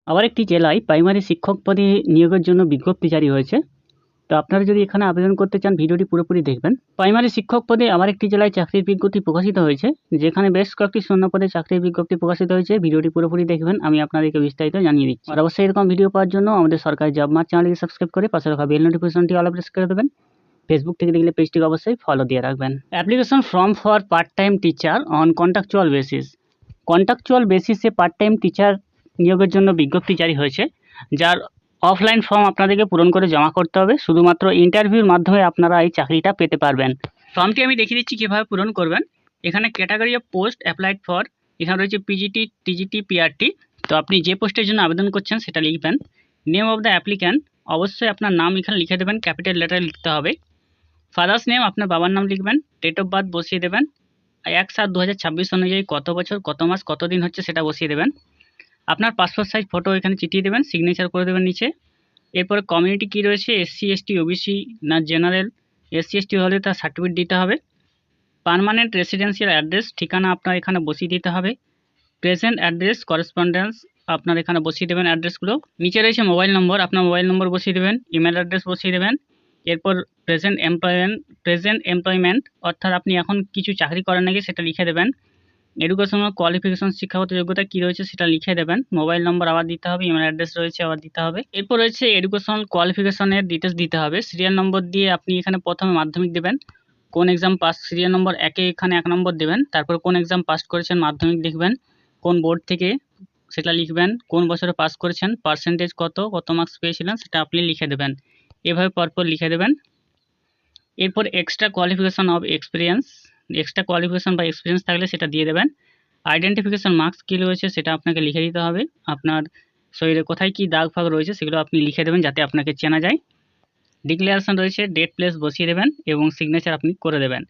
আবার একটি জেলায় প্রাইমারি শিক্ষক পদে নিয়োগের জন্য বিজ্ঞপ্তি জারি হয়েছে। তো আপনারা যদি এখানে আবেদন করতে চান ভিডিওটি পুরোপুরি দেখবেন। প্রাইমারি শিক্ষক পদে আবার একটি জেলায় চাকরির বিজ্ঞপ্তি প্রকাশিত হয়েছে, যেখানে বেশ কয়েকটি শূন্য পদে চাকরির বিজ্ঞপ্তি প্রকাশিত হয়েছে। ভিডিওটি পুরোপুরি দেখবেন, আমি আপনাদেরকে বিস্তারিত জানিয়ে দিচ্ছি। আর অবশ্যই এরকম ভিডিও পাওয়ার জন্য আমাদের সরকারি জব মার্ট চ্যানেলটি সাবস্ক্রাইব করে পাশে রাখা বেল নোটিফিকেশনটি অল প্রেস করে দেবেন। ফেসবুক থেকে দেখলে পেজটিকে অবশ্যই ফলো দিয়ে রাখবেন। Application form for part time teacher on contractual basis. Contractual বেসিসে পার্ট টাইম টিচার নিয়োগের জন্য বিজ্ঞপ্তি জারি হয়েছে, যার অফলাইন ফর্ম আপনাদেরকে পূরণ করে জমা করতে হবে। শুধুমাত্র ইন্টারভিউর মাধ্যমে আপনারা এই চাকরিটা পেতে পারবেন। ফর্মটি আমি দেখিয়ে দিচ্ছি কীভাবে পূরণ করবেন। এখানে category of post applied for, এখানে রয়েছে পিজিটি, টিজিটি, পিআরটি। তো আপনি যে পোস্টের জন্য আবেদন করছেন সেটা লিখবেন। নেম অফ দ্য অ্যাপ্লিক্যান্ট, অবশ্যই আপনার নাম এখানে লিখে দেবেন, ক্যাপিটাল লেটারে লিখতে হবে। ফাদার্স নেম, আপনার বাবার নাম লিখবেন। ডেট অফ বার্থ বসিয়ে দেবেন। 1/7/2026 অনুযায়ী কত বছর, কত মাস, কত দিন হচ্ছে সেটা বসিয়ে দেবেন। আপনার পাসপোর্ট সাইজ ফটো এখানে চিটিয়ে দেবেন, সিগনেচার করে দেবেন নিচে। এরপরে কমিউনিটি কী রয়েছে, এসসি, এসটি, ওবিসি না জেনারেল। এসসি, এসটি হলে তার সার্টিফিকেট দিতে হবে। পার্মানেন্ট রেসিডেন্সিয়াল অ্যাড্রেস, ঠিকানা আপনার এখানে বসিয়ে দিতে হবে। প্রেজেন্ট অ্যাড্রেস, করেসপন্ডেন্স আপনার এখানে বসিয়ে দেবেন অ্যাড্রেসগুলো। নিচে রয়েছে মোবাইল নম্বর, আপনার মোবাইল নম্বর বসিয়ে দেবেন। ইমেল অ্যাড্রেস বসিয়ে দেবেন। এরপর প্রেজেন্ট এমপ্লয়মেন্ট, অর্থাৎ আপনি এখন কিছু চাকরি করেন নাকি সেটা লিখে দেবেন। এডুকেশনাল কোয়ালিফিকেশন, শিক্ষাগত যোগ্যতা কী রয়েছে সেটা লিখে দেবেন। মোবাইল নম্বর আবার দিতে হবে, ইমেল অ্যাড্রেস রয়েছে আবার দিতে হবে। এরপর রয়েছে এডুকেশনাল কোয়ালিফিকেশনের ডিটেলস দিতে হবে। সিরিয়াল নম্বর দিয়ে আপনি এখানে প্রথমে মাধ্যমিক দেবেন, কোন এক্সাম পাস, সিরিয়াল নম্বর 1-এ এখানে 1 নম্বর দেবেন। তারপর কোন এক্সাম পাস করেছেন মাধ্যমিক লিখবেন, কোন বোর্ড থেকে সেটা লিখবেন, কোন বছরে পাস করেছেন, পার্সেন্টেজ কত, কত মার্কস পেয়েছিলেন সেটা আপনি লিখে দেবেন। এভাবে পরপর লিখে দেবেন। এরপর extra qualification of experience, extra qualification বা এক্সপিরিয়েন্স থাকলে সেটা দিয়ে দেবেন। আইডেন্টিফিকেশন মার্কস কী রয়েছে সেটা আপনাকে লিখে দিতে হবে। আপনার শরীরে কোথায় কী দাগ ফাগ রয়েছে সেগুলো আপনি লিখে দেবেন যাতে আপনাকে চেনা যায়। ডিক্লারেশন রয়েছে, ডেট প্লেস বসিয়ে দেবেন এবং সিগনেচার আপনি করে দেবেন।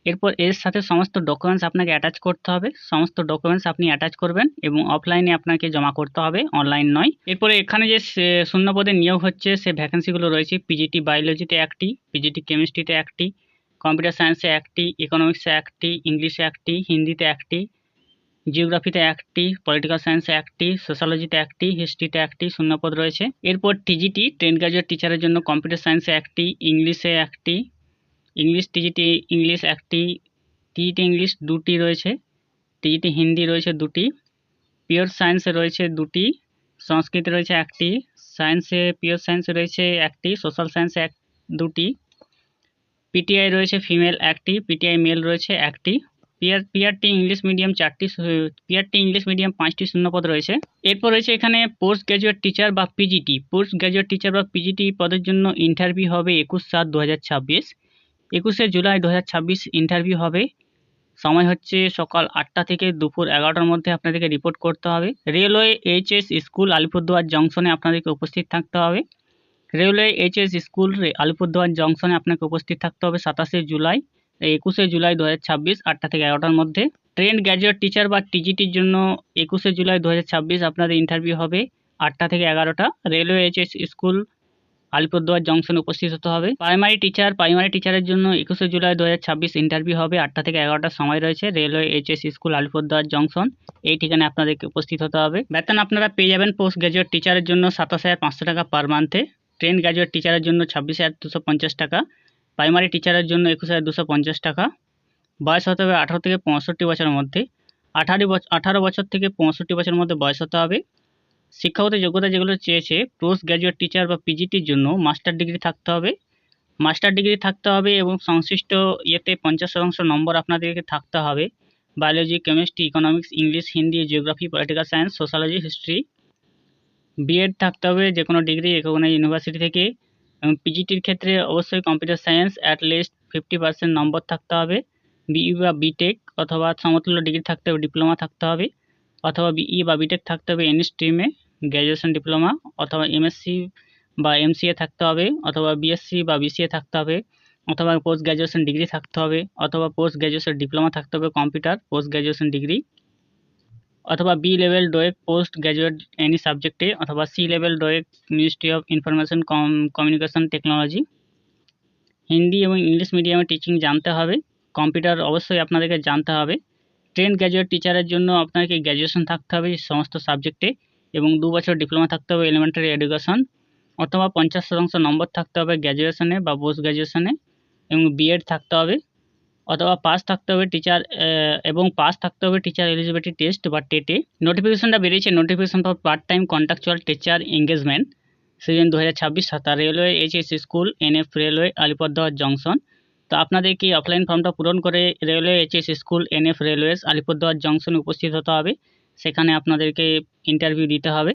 এরপর এর সাথে সমস্ত ডকুমেন্টস আপনাকে অ্যাটাচ করতে হবে। সমস্ত ডকুমেন্টস আপনি অ্যাটাচ করবেন এবং অফলাইনে আপনাকে জমা করতে হবে, অনলাইন নয়। এরপরে এখানে যে শূন্য পদে নিয়োগ হচ্ছে সে ভ্যাকেন্সিগুলো রয়েছে। পিজিটি বায়োলজিতে 1টি, পিজিটি কেমিস্ট্রিতে 1টি, কম্পিউটার সায়েন্সে 1টি, ইকোনমিক্সে 1টি, ইংলিশে 1টি, হিন্দিতে 1টি, জিওগ্রাফিতে 1টি, পলিটিক্যাল সায়েন্সে 1টি, সোশ্যোলজিতে 1টি, হিস্ট্রিতে 1টি শূন্যপদ রয়েছে। এরপর টিজিটি ট্রেন গ্র্যাজুয়েট টিচারের জন্য কম্পিউটার সায়েন্সে 1টি, ইংলিশে 1টি, ইংলিশ টিজিটি ইংলিশ 1টি, টিজিটি ইংলিশ 2টি রয়েছে, টিজিটি হিন্দি রয়েছে 2টি, পিওর সায়েন্সে রয়েছে 2টি, সংস্কৃতে রয়েছে 1টি, সায়েন্সে পিওর সায়েন্সে রয়েছে 1টি, সোশ্যাল সায়েন্সে 2টি, পিটিআই রয়েছে ফিমেল 1টি, পিটিআই মেল রয়েছে 1টি, পিআরটি ইংলিশ মিডিয়াম 4টি, পিআরটি ইংলিশ মিডিয়াম 5টি শূন্যপদ রয়েছে। এরপর রয়েছে এখানে পোস্ট গ্র্যাজুয়েট টিচার বা পিজিটি, পোস্ট গ্র্যাজুয়েট টিচার বা পিজিটি পদের জন্য ইন্টারভিউ হবে 21/7/2026, 21শে জুলাই 2026 ইন্টারভিউ হবে। সময় হচ্ছে সকাল 8টা থেকে দুপুর 11টার মধ্যে আপনাদেরকে রিপোর্ট করতে হবে। রেলওয়ে এইচএস স্কুল আলিপুরদুয়ার জংশনে আপনাদেরকে উপস্থিত থাকতে হবে। রেলওয়ে এইচএস স্কুল আলিপুরদুয়ার জংশনে আপনাকে উপস্থিত থাকতে হবে 27শে জুলাই 21শে জুলাই 2026 8টা থেকে 11টার মধ্যে। ট্রেন্ড গ্র্যাজুয়েট টিচার বা টিজিটির জন্য 21শে জুলাই 2026 আপনাদের ইন্টারভিউ হবে 8টা থেকে 11টা। রেলওয়ে এইচএস স্কুল আলিপুরদুয়ার জংশনে উপস্থিত হতে হবে। প্রাইমারি টিচারের জন্য 21শে জুলাই 2026 ইন্টারভিউ হবে 8টা থেকে 11টার সময় রয়েছে। Railway HS school Alipurduar junction, এই ঠিকানায় আপনাদেরকে উপস্থিত হতে হবে। বেতন আপনারা পেয়ে যাবেন পোস্ট গ্র্যাজুয়েট টিচারের জন্য 27,500 টাকা পার মান্থে, ট্রেন গ্র্যাজুয়েট টিচারের জন্য 26,250 টাকা, প্রাইমারি টিচারের জন্য 21,250 টাকা। বয়স হতে হবে 18 থেকে 65 বছরের মধ্যে, 18 বছর থেকে 65 বছরের মধ্যে বয়স হতে হবে। শিক্ষাগত যোগ্যতা যেগুলো চেয়েছে, পোস্ট গ্র্যাজুয়েট টিচার বা পিজিটির জন্য মাস্টার ডিগ্রি থাকতে হবে, এবং সংশ্লিষ্ট ইয়েতে 50% নম্বর আপনাদেরকে থাকতে হবে। Biology, chemistry, economics, English, Hindi, geography, political science, sociology, history. BEd থাকতে হবে যে কোনো ডিগ্রি রেকগনাইজড ইউনিভার্সিটি থেকে, এবং পিজিটির ক্ষেত্রে অবশ্যই কম্পিউটার সায়েন্স অ্যাটলিস্ট 50% নম্বর থাকতে হবে। বিই বা বিটেক অথবা সমতুল্য ডিগ্রি থাকতে হবে, ডিপ্লোমা থাকতে হবে, অথবা বিই বা বিটেক থাকতে হবে এনি স্ট্রিমে, গ্র্যাজুয়েশন ডিপ্লোমা অথবা এমএসসি বা এমসিএ থাকতে হবে, অথবা বিএসসি বা বিসিএ থাকতে হবে, অথবা পোস্ট গ্র্যাজুয়েশন ডিগ্রি থাকতে হবে, অথবা পোস্ট গ্র্যাজুয়েশন ডিপ্লোমা থাকতে হবে কম্পিউটার পোস্ট গ্র্যাজুয়েশন ডিগ্রি, অথবা B level DOEACC post graduate any সাবজেক্টে, অথবা C level DOEACC ministry of information communication technology. Hindi এবং ইংলিশ মিডিয়ামে টিচিং জানতে হবে, কম্পিউটার অবশ্যই আপনাদেরকে জানতে হবে। ট্রেন্ড গ্র্যাজুয়েট টিচারের জন্য আপনাকে গ্র্যাজুয়েশন থাকতে হবে এই সমস্ত সাবজেক্টে। এবং 2 বছর ডিপ্লোমা থাকতে হবে এলিমেন্টারি এডুকেশন, অথবা 50% নম্বর থাকতে হবে গ্র্যাজুয়েশনে বা পোস্ট গ্র্যাজুয়েশনে, এবং বিএড থাকতে হবে, অথবা পাস থাকতে হবে টিচার এলিজিবিলিটি টেস্ট বা টেটে। নোটিফিকেশনটা বেরিয়েছে, notification for part time contractual teacher engagement season 2026 railway HS school NF railway Alipurduar junction. তো আপনাদের কি অফলাইন ফর্মটা পূরণ করে railway HS school NF railways Alipurduar জংশনে উপস্থিত হতে হবে। সেখানে আপনাদেরকে ইন্টারভিউ দিতে হবে।